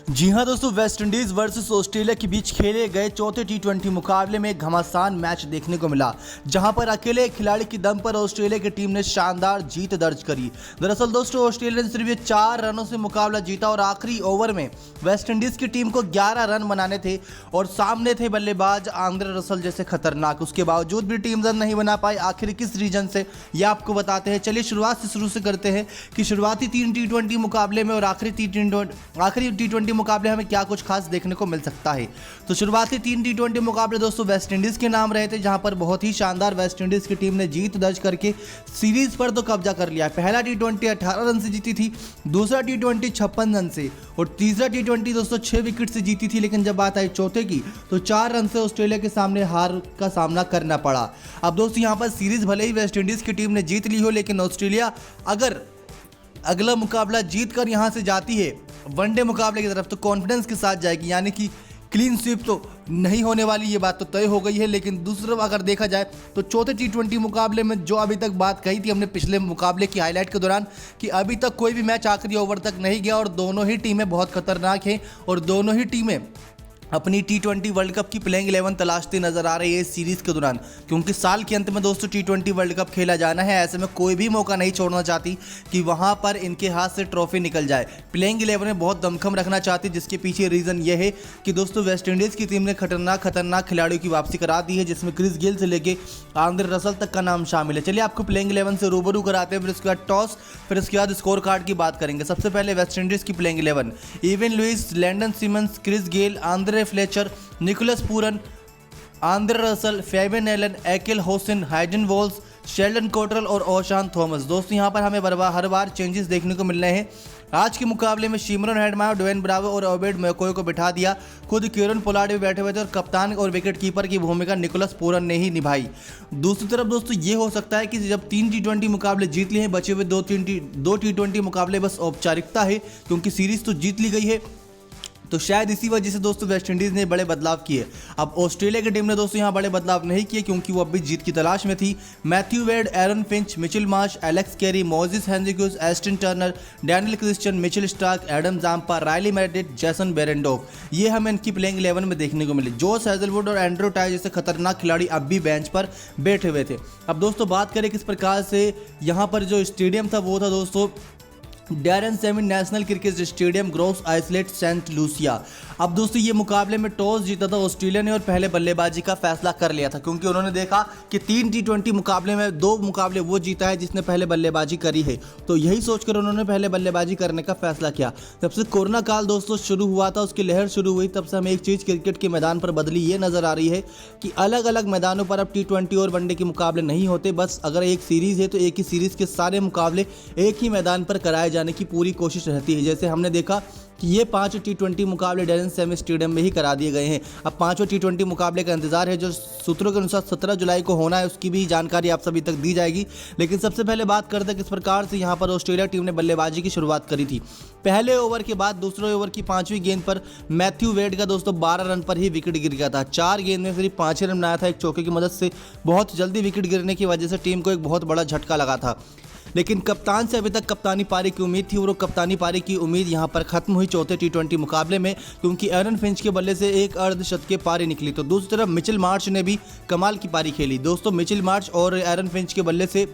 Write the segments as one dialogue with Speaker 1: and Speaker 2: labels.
Speaker 1: जी हां दोस्तों, West Indies versus Australia के बीच खेले गए चौथे टी20 मुकाबले में एक घमासान मैच देखने को मिला, जहां पर अकेले एक खिलाड़ी की दम पर ऑस्ट्रेलिया की टीम ने शानदार जीत दर्ज करी। दरअसल दोस्तों, ऑस्ट्रेलिया ने सिर्फ 4 रनों से मुकाबला जीता और आखिरी ओवर में वेस्ट इंडीज की टीम को 11 रन बनाने थे और सामने थे बल्लेबाज आंद्रे रसल जैसे खतरनाक। उसके बावजूद भी टीम रन नहीं बना पाई। आखिर किस रीजन से, यह आपको बताते हैं। चलिए शुरू से करते हैं कि शुरुआती 3 टी20 मुकाबले में और आखिरी टी20 मुकाबले हमें क्या कुछ खास देखने को मिल सकता है। तो शुरुआती 3 टी20 मुकाबले दोस्तों वेस्ट इंडीज के नाम रहे थे, जहां पर बहुत ही शानदार वेस्ट इंडीज की टीम ने जीत दर्ज करके सीरीज पर तो कब्जा कर लिया। पहला टी20 18 रन से जीती थी, दूसरा टी20 56 रन से और तीसरा टी20 दोस्तों 6 विकेट से जीती थी। लेकिन जब बात आई चौथे की तो 4 रन से ऑस्ट्रेलिया के सामने हार का सामना करना पड़ा। अब दोस्तों यहां पर सीरीज भले ही वेस्ट इंडीज की टीम ने जीत ली हो, लेकिन ऑस्ट्रेलिया अगर अगला मुकाबला जीत कर यहां से जाती है वनडे मुकाबले की तरफ तो कॉन्फिडेंस के साथ जाएगी, यानी कि क्लीन स्वीप तो नहीं होने वाली, ये बात तो तय हो गई है। लेकिन दूसरा अगर देखा जाए तो चौथे टी20 मुकाबले में जो अभी तक बात कही थी हमने पिछले मुकाबले की हाईलाइट के दौरान कि अभी तक कोई भी मैच आखिरी ओवर तक नहीं गया और दोनों ही टीमें बहुत खतरनाक हैं और दोनों ही टीमें अपनी टी20 वर्ल्ड कप की प्लेइंग 11 तलाशती नजर आ रही है इस सीरीज के दौरान, क्योंकि साल के अंत में दोस्तों टी20 वर्ल्ड कप खेला जाना है। ऐसे में कोई भी मौका नहीं छोड़ना चाहती कि वहां पर इनके हाथ से ट्रॉफी निकल जाए। प्लेइंग 11 में बहुत दमखम रखना चाहती, जिसके पीछे रीजन यह है कि दोस्तों वेस्ट इंडीज की टीम ने खतरनाक खिलाड़ियों की वापसी करा दी है, जिसमें क्रिस गेल से लेके आंद्रे रसल तक का नाम शामिल है। चलिए आपको प्लेइंग 11 से रूबरू कराते हैं, फिर उसके बाद टॉस, फिर उसके बाद स्कोर कार्ड की बात करेंगे। सबसे पहले वेस्ट इंडीज की playing 11: Evin Lewis, Lendl Simmons, Chris Gayle, Andre Fletcher, Nicholas Pooran, Andre Russell, Fabian Allen, Akeal Hosein, Hayden Walsh, Sheldon Cottrell और ओशान थॉमस। दोस्तों यहां पर हमें हर बार चेंजेस देखने को मिल रहे हैं। आज के मुकाबले में शिमरन हेडमायर, ड्वेन ब्रावो और ओबेड मैकोय को बिठा दिया। खुद कीरन पोलार्ड भी बैठे हुए थे और कप्तान और विकेट कीपर की भूमिका निकोलस पूरन ने ही निभाई। दूसरी तरफ दोस्तों ये हो सकता है कि जब 3 टी20 मुकाबले जीत लिए हैं, बचे हुए 2 टी20 मुकाबले बस औपचारिकता है, क्योंकि सीरीज तो जीत ली गई है। तो शायद इसी वजह से दोस्तों वेस्ट इंडीज ने बड़े बदलाव किए। अब ऑस्ट्रेलिया की टीम ने दोस्तों यहां बड़े बदलाव नहीं किए, क्योंकि वो अभी जीत की तलाश में थी। Matthew Wade, Aaron Finch, Mitchell Marsh, Alex Carey, Moises Henriques, Ashton Turner, Daniel Christian, Mitchell Starc, Adam Zampa, Riley Meredith, Jason Behrendorff, ये हमें इनकी प्लेइंग 11 में देखने को मिले। जोस हेजलवुड और एंड्रू टाई जैसे खतरनाक खिलाड़ी अब भी बेंच पर बैठे हुए थे। अब दोस्तों बात करें किस प्रकार से यहाँ पर जो स्टेडियम था वो था दोस्तों Daren Sammy National Cricket Stadium, Gros Islet, Saint Lucia. अब दोस्तों ये मुकाबले में टॉस जीता था ऑस्ट्रेलिया ने और पहले बल्लेबाजी का फैसला कर लिया था, क्योंकि उन्होंने देखा कि 3 टी20 मुकाबले में 2 मुकाबले वो जीता है जिसने पहले बल्लेबाजी करी है। तो यही सोचकर उन्होंने पहले बल्लेबाजी करने का फैसला किया। जब से कोरोना काल दोस्तों शुरू हुआ था, उसकी लहर शुरू हुई, तब से हमें एक चीज़ क्रिकेट के मैदान पर बदली ये नजर आ रही है कि अलग अलग मैदानों पर अब टी20 और वनडे के मुकाबले नहीं होते। बस अगर एक सीरीज है तो एक ही सीरीज के सारे मुकाबले एक ही मैदान पर कराए जाने की पूरी कोशिश रहती है। जैसे हमने देखा कि ये 5 टी20 मुकाबले डैरन सेमिन स्टेडियम में ही करा दिए गए हैं। अब 5वें टी20 मुकाबले का इंतजार है, जो सूत्रों के अनुसार 17 जुलाई को होना है, उसकी भी जानकारी आप सभी तक दी जाएगी। लेकिन सबसे पहले बात करते हैं किस प्रकार से यहाँ पर ऑस्ट्रेलिया टीम ने बल्लेबाजी की शुरुआत करी थी। पहले ओवर के बाद दूसरे ओवर की 5वीं गेंद पर मैथ्यू वेड का दोस्तों 12 रन पर ही विकेट गिर गया था। 4 गेंद में सिर्फ 5 रन बनाया था एक चौके की मदद से। बहुत जल्दी विकेट गिरने की वजह से टीम को एक बहुत बड़ा झटका लगा था। लेकिन कप्तान से अभी तक कप्तानी पारी की उम्मीद थी और वो कप्तानी पारी की उम्मीद यहां पर खत्म हुई चौथे टी20 मुकाबले में, क्योंकि एरन फिंच के बल्ले से एक अर्धशतकीय पारी निकली। तो दूसरी तरफ मिचेल मार्श ने भी कमाल की पारी खेली। दोस्तों मिचेल मार्श और एरन फिंच के बल्ले से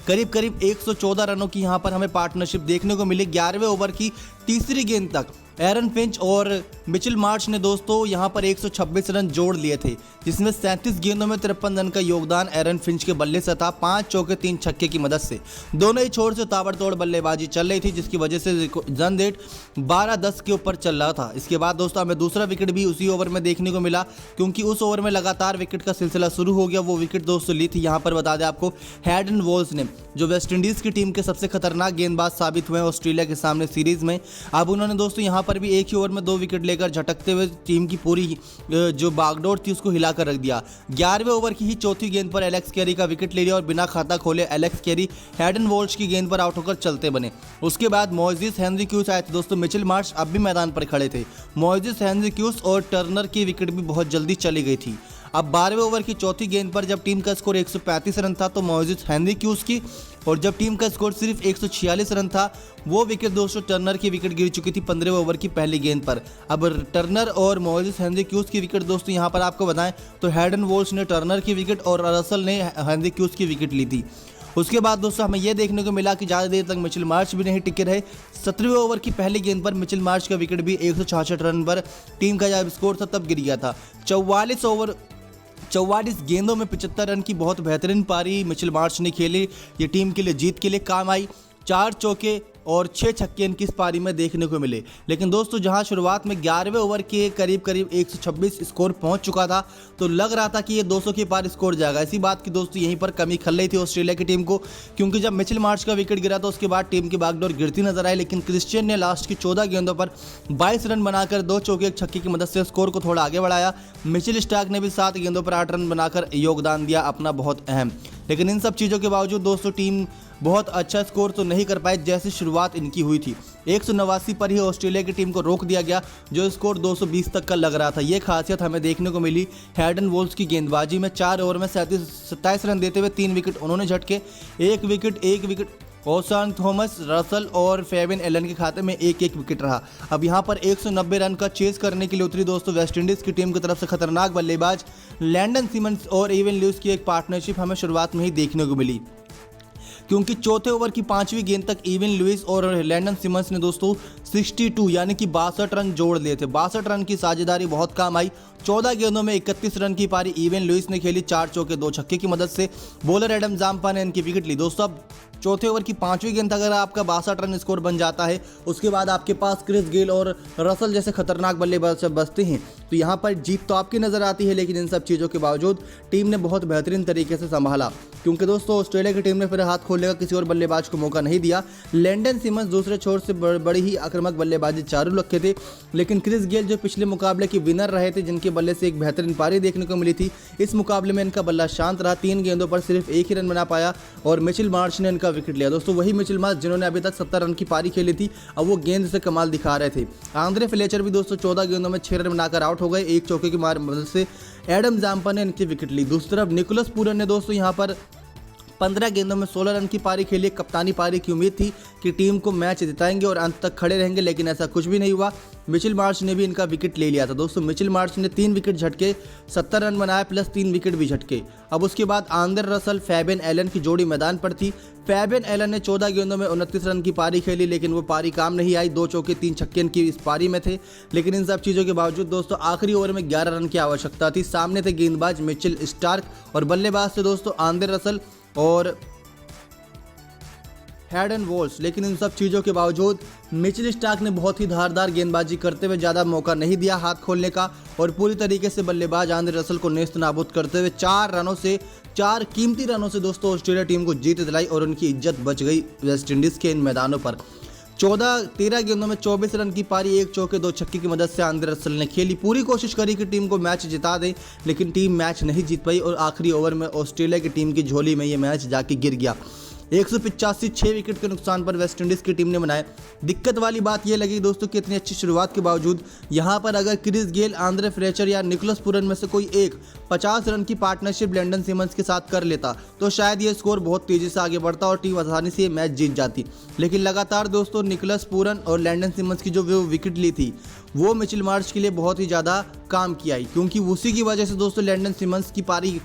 Speaker 1: करीब 114 रनों की यहां पर हमें पार्टनरशिप देखने को मिली। 11वें ओवर की तीसरी गेंद तक एरन फिंच और मिचेल मार्श ने दोस्तों यहां पर 126 रन जोड़ लिए थे, जिसमें 37 गेंदों में 53 रन का योगदान एरन फिंच के बल्ले से था। 5 चौके 3 छक्के की मदद से दोनों ही छोर से ताबड़तोड़ बल्लेबाजी चल रही थी, जिसकी वजह से रन रेट 12-10 के ऊपर चल रहा था। इसके बाद दोस्तों हमें दूसरा विकेट भी उसी ओवर में देखने को मिला, क्योंकि उस ओवर में लगातार विकेट का सिलसिला शुरू हो गया। वो विकेट दोस्तों ली थी यहाँ पर बता दें आपको हैडन वॉल्स ने, जो वेस्ट इंडीज की टीम के सबसे खतरनाक गेंदबाज साबित हुए ऑस्ट्रेलिया के सामने सीरीज में। अब उन्होंने दोस्तों यहाँ पर भी एक ही ओवर में 2 विकेट लेकर झटकते हुए टीम की पूरी जो बागडोर थी उसको हिलाकर रख दिया। 11वें ओवर की ही चौथी गेंद पर एलेक्स कैरी का विकेट ले लिया और बिना खाता खोले एलेक्स कैरी हैडन वॉल्श की गेंद पर आउट होकर चलते बने। उसके बाद मोजेस हेनरिक्स आए थे। दोस्तों मिचेल मार्श अब भी मैदान पर खड़े थे। मोजेस हेनरिक्स और टर्नर की विकेट भी बहुत जल्दी चली गई थी। अब 12वें ओवर की चौथी गेंद पर जब टीम का स्कोर 135 रन था तो मोइसेस हेनरिक्यूज की, और जब टीम का स्कोर सिर्फ 146 रन था वो विकेट दोस्तों टर्नर की विकेट गिर चुकी थी 15वें ओवर की पहली गेंद पर। अब टर्नर और मोइसेस हेनरिक्यूज की विकेट दोस्तों यहाँ पर आपको बताएं तो हैडन वोल्स ने टर्नर की विकेट और रसल ने हेनरिक्यूज की विकेट ली थी। उसके बाद दोस्तों हमें यह देखने को मिला कि ज़्यादा देर तक मिचेल मार्श भी नहीं टिके रहे। 17वें ओवर की पहली गेंद पर मिचेल मार्श का विकेट भी 166 रन पर टीम का जब स्कोर था तब गिर गया था। 44 गेंदों में 75 रन की बहुत बेहतरीन पारी मिचेल मार्श ने खेली। ये टीम के लिए जीत के लिए काम आई। 4 चौके और 6 छक्के इनकी इस पारी में देखने को मिले। लेकिन दोस्तों जहां शुरुआत में 11वें ओवर के करीब 126 स्कोर पहुंच चुका था तो लग रहा था कि ये 200 के पार स्कोर जाएगा। इसी बात की दोस्तों यहीं पर कमी खल रही थी ऑस्ट्रेलिया की टीम को, क्योंकि जब मिचेल मार्श का विकेट गिरा तो उसके बाद टीम की बागडोर गिरती नजर आई। लेकिन क्रिश्चियन ने लास्ट की 14 गेंदों पर 22 रन बनाकर 2 चौके 1 छक्के की मदद से स्कोर को थोड़ा आगे बढ़ाया। मिचेल स्टार्क ने भी 7 गेंदों पर 8 रन बनाकर योगदान दिया अपना बहुत अहम। लेकिन इन सब चीज़ों के बावजूद दोस्तों टीम बहुत अच्छा स्कोर तो नहीं कर पाई जैसी शुरुआत इनकी हुई थी। 189 पर ही ऑस्ट्रेलिया की टीम को रोक दिया गया जो स्कोर 220 तक का लग रहा था। ये खासियत हमें देखने को मिली हैडन वोल्स की गेंदबाजी में। 4 ओवर में 27 रन देते हुए 3 विकेट उन्होंने झटके। एक विकेट ओसान थॉमस, रसल और फेबिन एलन के खाते में एक विकेट रहा। अब यहाँ पर 190 रन का चेस करने के लिए उतरी दोस्तों वेस्टइंडीज़ की टीम की तरफ से खतरनाक बल्लेबाज लैंडन सिमंस और इवन लुइस की एक पार्टनरशिप हमें शुरुआत में ही देखने को मिली, क्योंकि चौथे ओवर की 5वीं गेंद तक इवन लुइस और लैंडन सिमंस ने दोस्तों 62 यानी कि 62 रन जोड़ लिए थे। 62 रन की साझेदारी बहुत काम आई। 14 गेंदों में 31 रन की पारी इवन लुइस ने खेली 4 चौके 2 छक्के की मदद से। बॉलर एडम जाम्पा ने इनकी विकेट ली। दोस्तों अब चौथे ओवर की 5वीं गेंद अगर आपका 62 रन स्कोर बन जाता है उसके बाद आपके पास क्रिस गेल और रसल जैसे खतरनाक बल्लेबाज बचते हैं तो यहाँ पर जीत तो आपकी नजर आती है। लेकिन इन सब चीज़ों के बावजूद टीम ने बहुत बेहतरीन तरीके से संभाला, क्योंकि दोस्तों ऑस्ट्रेलिया की टीम ने फिर हाथ खोलने का किसी और बल्लेबाज को मौका नहीं दिया। लैंडन सिमंस दूसरे छोर से बड़ी ही आक्रामक बल्लेबाजी चालू रखे थे, लेकिन क्रिस गेल जो पिछले मुकाबले के विनर रहे थे जिनके बल्ले से एक बेहतरीन पारी देखने को मिली थी, इस मुकाबले में इनका बल्ला शांत रहा। 3 गेंदों पर सिर्फ 1 ही रन बना पाया और मिचेल मार्श ने इनका विकेट लिया। दोस्तों वही मिचेल मार्श जिन्होंने अभी तक 70 रन की पारी खेली थी अब वो गेंद से कमाल दिखा रहे थे। आंद्रे फ्लेचर भी दोस्तों 14 गेंदों में 6 रन बनाकर आउट हो गए। 1 चौके की मदद से एडम जाम्पा ने इनकी विकेट ली। दूसरी तरफ निकोलस पूरन ने दोस्तों यहाँ पर 15 गेंदों में 16 रन की पारी खेली। कप्तानी पारी की उम्मीद थी कि टीम को मैच जिताएंगे और अंत तक खड़े रहेंगे, लेकिन ऐसा कुछ भी नहीं हुआ। मिचेल मार्श ने भी इनका विकेट ले लिया था। दोस्तों मिचेल मार्श ने 3 विकेट झटके 70 रन बनाए प्लस 3 विकेट भी झटके। अब उसके बाद आंद्रे रसल फेबिन एलन की जोड़ी मैदान पर थी। फेबिन एलन ने 14 गेंदों में 29 रन की पारी खेली, लेकिन वो पारी काम नहीं आई। 2 चौके 3 छक्के इनकी इस पारी में थे। लेकिन इन सब चीज़ों के बावजूद दोस्तों आखिरी ओवर में 11 रन की आवश्यकता थी। सामने थे गेंदबाज मिचेल स्टार्क और बल्लेबाज थे दोस्तों आंद्रे रसल और हैडन वोल्स। लेकिन इन सब चीज़ों के बावजूद मिचेल स्टार्क ने बहुत ही धारदार गेंदबाजी करते हुए ज़्यादा मौका नहीं दिया हाथ खोलने का और पूरी तरीके से बल्लेबाज आंद्रे रसल को नेस्त नाबूद करते हुए 4 कीमती रनों से दोस्तों ऑस्ट्रेलिया टीम को जीत दिलाई और उनकी इज्जत बच गई वेस्टइंडीज़ के इन मैदानों पर। 13 गेंदों में 24 रन की पारी 1 चौके 2 छक्के की मदद से आंद्रे रसल ने खेली। पूरी कोशिश करी कि टीम को मैच जिता दे, लेकिन टीम मैच नहीं जीत पाई और आखिरी ओवर में ऑस्ट्रेलिया की टीम की झोली में ये मैच जाके गिर गया। 185 6 विकेट के नुकसान पर वेस्टइंडीज़ की टीम ने बनाए। दिक्कत वाली बात यह लगी दोस्तों कि इतनी अच्छी शुरुआत के बावजूद यहाँ पर अगर क्रिस गेल, आंद्रे फ्लेचर या निकोलस पूरन में से कोई एक 50 रन की पार्टनरशिप लैंडन सिमंस के साथ कर लेता तो शायद ये स्कोर बहुत तेज़ी से आगे बढ़ता और टीम आसानी से ये मैच जीत जाती। लेकिन लगातार दोस्तों निकोलस पूरन और लैंडन सिमंस की जो विकेट ली थी वो मिचेल मार्श के लिए बहुत ही ज़्यादा काम की आई, क्योंकि उसी की वजह से दोस्तों लैंडन सिमंस की पारी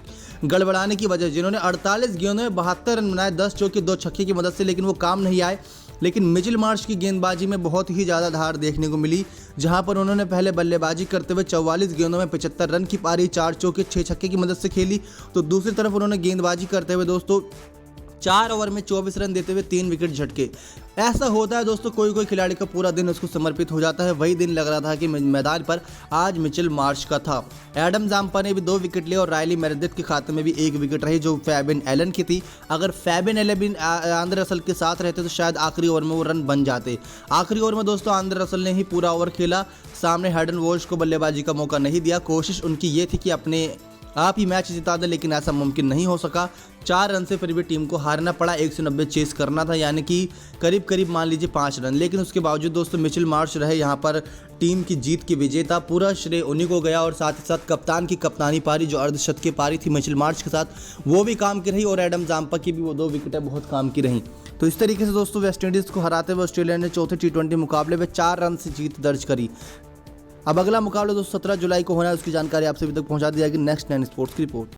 Speaker 1: गड़बड़ाने की वजह जिन्होंने 48 गेंदों में 72 रन बनाए 10 चौके 2 छक्के की मदद से, लेकिन वो काम नहीं आए। लेकिन मिचेल मार्श की गेंदबाजी में बहुत ही ज़्यादा धार देखने को मिली, जहां पर उन्होंने पहले बल्लेबाजी करते हुए 44 गेंदों में 75 रन की पारी 4 चौके 6 छक्के की मदद से खेली, तो दूसरी तरफ उन्होंने गेंदबाजी करते हुए दोस्तों 4 ओवर में 24 रन देते हुए 3 विकेट झटके। ऐसा होता है दोस्तों, कोई खिलाड़ी का पूरा दिन उसको समर्पित हो जाता है। वही दिन लग रहा था कि मैदान पर आज मिचेल मार्श का था। एडम जाम्पा ने भी 2 विकेट लिए और रायली मेरेदिथ के खाते में भी 1 विकेट रही जो फेबिन एलन की थी। अगर फेबिन एलन आंद्रे रसल के साथ रहते तो शायद आखिरी ओवर में वो रन बन जाते। आखिरी ओवर में दोस्तों आंद्रे रसल ने ही पूरा ओवर खेला। सामने हैडन वोल्स को बल्लेबाजी का मौका नहीं दिया। कोशिश उनकी ये थी कि अपने आप ही मैच जिता दें, लेकिन ऐसा मुमकिन नहीं हो सका। 4 रन से फिर भी टीम को हारना पड़ा। 190 चेस करना था, यानी कि करीब करीब मान लीजिए 5 रन, लेकिन उसके बावजूद दोस्तों मिचेल मार्श रहे यहाँ पर टीम की जीत के विजेता। पूरा श्रेय उन्हीं को गया और साथ ही साथ कप्तान की कप्तानी पारी जो अर्धशतकीय पारी थी मिचेल मार्श के साथ, वो भी काम की रही और एडम जाम्पा की भी वो 2 विकेटें बहुत काम की रहीं। तो इस तरीके से दोस्तों वेस्टइंडीज़ को हराते हुए ऑस्ट्रेलिया ने चौथे T20 मुकाबले में 4 रन से जीत दर्ज करी। अब अगला मुकाबला दोस्तों 17 जुलाई को होना है, उसकी जानकारी आपसे अभी तक पहुंचा दी जाएगी नेक्स्ट 9 स्पोर्ट्स की रिपोर्ट।